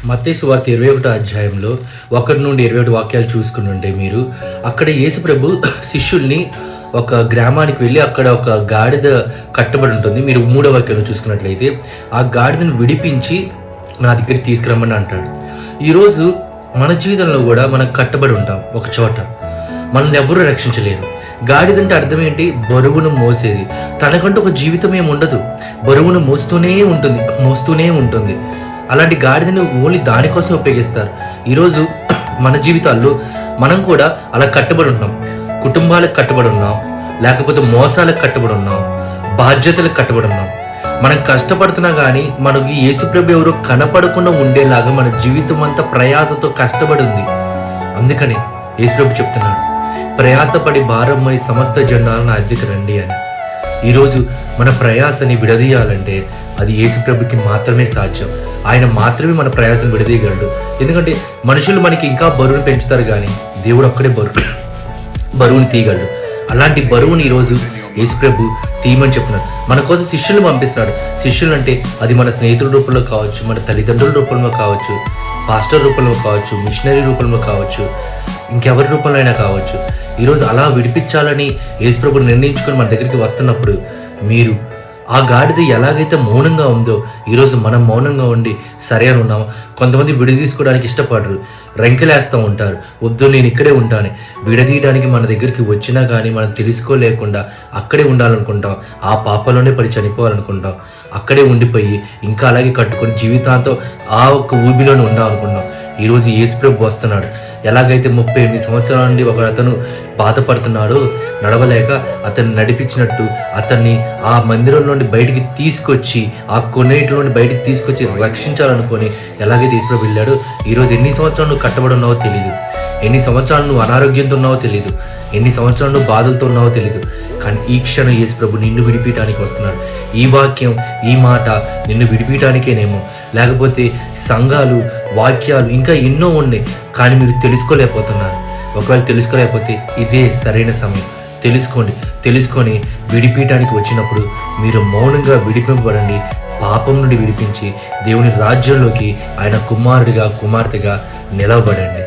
మత్తయి సువార్త 21 అధ్యాయంలో 1 నుండి 21 వాక్యాలు చూసుకుని ఉంటే మీరు అక్కడ యేసు ప్రభు శిష్యుల్ని ఒక గ్రామానికి వెళ్ళి అక్కడ ఒక గాడిద కట్టబడి ఉంటుంది. మీరు 3వ వాక్యం చూసుకున్నట్లయితే ఆ గాడిదను విడిపించి నా దగ్గరికి తీసుకురమ్మని అంటాడు. ఈరోజు మన జీవితంలో కూడా మనం కట్టబడి ఉంటాం ఒక చోట, మనల్ని ఎవరూ రక్షించలేరు. గాడిదంటే అర్థం ఏంటి? బరువును మోసేది. తనకంటూ ఒక జీవితం ఏమి ఉండదు, బరువును మోస్తూనే ఉంటుంది. అలాంటి గాడిదని ఓన్లీ దానికోసం ఉపయోగిస్తారు. ఈరోజు మన జీవితాల్లో మనం కూడా అలా కట్టబడి ఉన్నాం. కుటుంబాలకు కట్టబడి ఉన్నాం, లేకపోతే మోసాలకు కట్టబడి ఉన్నాం, బాధ్యతలకు కట్టబడి ఉన్నాం. మనం కష్టపడుతున్నా కానీ మనకి యేసుప్రభు ఎవరో కనపడకుండా ఉండేలాగా మన జీవితం అంతా ప్రయాసతో కష్టపడి ఉంది. అందుకని యేసుప్రభు చెప్తున్నాడు, ప్రయాసపడి భారమై సమస్త జనాలను నా అద్దెకు రండి అని. ఈరోజు మన ప్రయాసని విడదీయాలంటే అది యేసుప్రభుకి మాత్రమే సాధ్యం. ఆయన మాత్రమే మన ప్రయాసం విడదీయగలడు. ఎందుకంటే మనుషులు మనకి ఇంకా బరువును పెంచుతారు, కానీ దేవుడు ఒక్కడే బరువుని తీయగలడు. అలాంటి బరువుని ఈరోజు యేసుప్రభు తీయమని చెప్తున్నాడు. మన కోసం శిష్యులను పంపిస్తున్నాడు. శిష్యులు అంటే అది మన స్నేహితుల రూపంలో కావచ్చు, మన తల్లిదండ్రుల రూపంలో కావచ్చు, పాస్టర్ రూపంలో కావచ్చు, మిషనరీ రూపంలో కావచ్చు, ఇంకెవరి రూపంలో అయినా కావచ్చు. ఈరోజు అలా విడిపించాలని యేసుప్రభు నిర్ణయించుకొని మన దగ్గరికి వస్తున్నప్పుడు మీరు ఆ గాడిద ఎలాగైతే మౌనంగా ఉందో ఈరోజు మనం మౌనంగా ఉండి సరే అని ఉన్నాము. కొంతమంది విడదీసుకోవడానికి ఇష్టపడరు, రెంకెలేస్తూ ఉంటారు, వద్దు నేను ఇక్కడే ఉంటాను. విడదీయడానికి మన దగ్గరికి వచ్చినా కానీ మనం తెలుసుకోలేకుండా అక్కడే ఉండాలనుకుంటాం, ఆ పాపంలోనే పడి చనిపోవాలనుకుంటాం, అక్కడే ఉండిపోయి ఇంకా అలాగే కట్టుకొని జీవితాంతం ఆ ఒక్క ఊబిలోనే ఉండాలనుకుంటాం. ఈరోజు యేసుప్రభు వస్తున్నాడు. ఎలాగైతే 38 సంవత్సరాల నుండి ఒక అతను బాధపడుతున్నాడో నడవలేక అతన్ని నడిపించినట్టు అతన్ని ఆ మందిరం నుండి బయటికి తీసుకొచ్చి, ఆ కొన్నిటి నుండి బయటికి తీసుకొచ్చి రక్షించాలనుకొని ఎలాగైతే యేసుప్రభు వెళ్ళాడో, ఈరోజు ఎన్ని సంవత్సరాలు నువ్వు కట్టబడి ఉన్నావో తెలియదు, ఎన్ని సంవత్సరాలు నువ్వు అనారోగ్యంతో ఉన్నావో తెలియదు, ఎన్ని సంవత్సరాలు నువ్వు బాధలతో ఉన్నావో తెలియదు, కానీ ఈ క్షణం యేసుప్రభు నిన్ను విడిపించడానికి వస్తున్నాడు. ఈ వాక్యం, ఈ మాట నిన్ను విడిపించడానికేనేమో, లేకపోతే సంఘాలు, వాక్యాలు ఇంకా ఎన్నో ఉన్నాయి, కానీ మీరు తెలుసుకోలేకపోతున్నారు. ఒకవేళ తెలుసుకోలేకపోతే ఇదే సరైన సమయం. తెలుసుకొని విడిపించడానికి వచ్చినప్పుడు మీరు మౌనంగా విడిపింపబడండి. పాపం నుండి విడిపించి దేవుని రాజ్యంలోకి ఆయన కుమారుడిగా, కుమార్తెగా నిలవబడండి.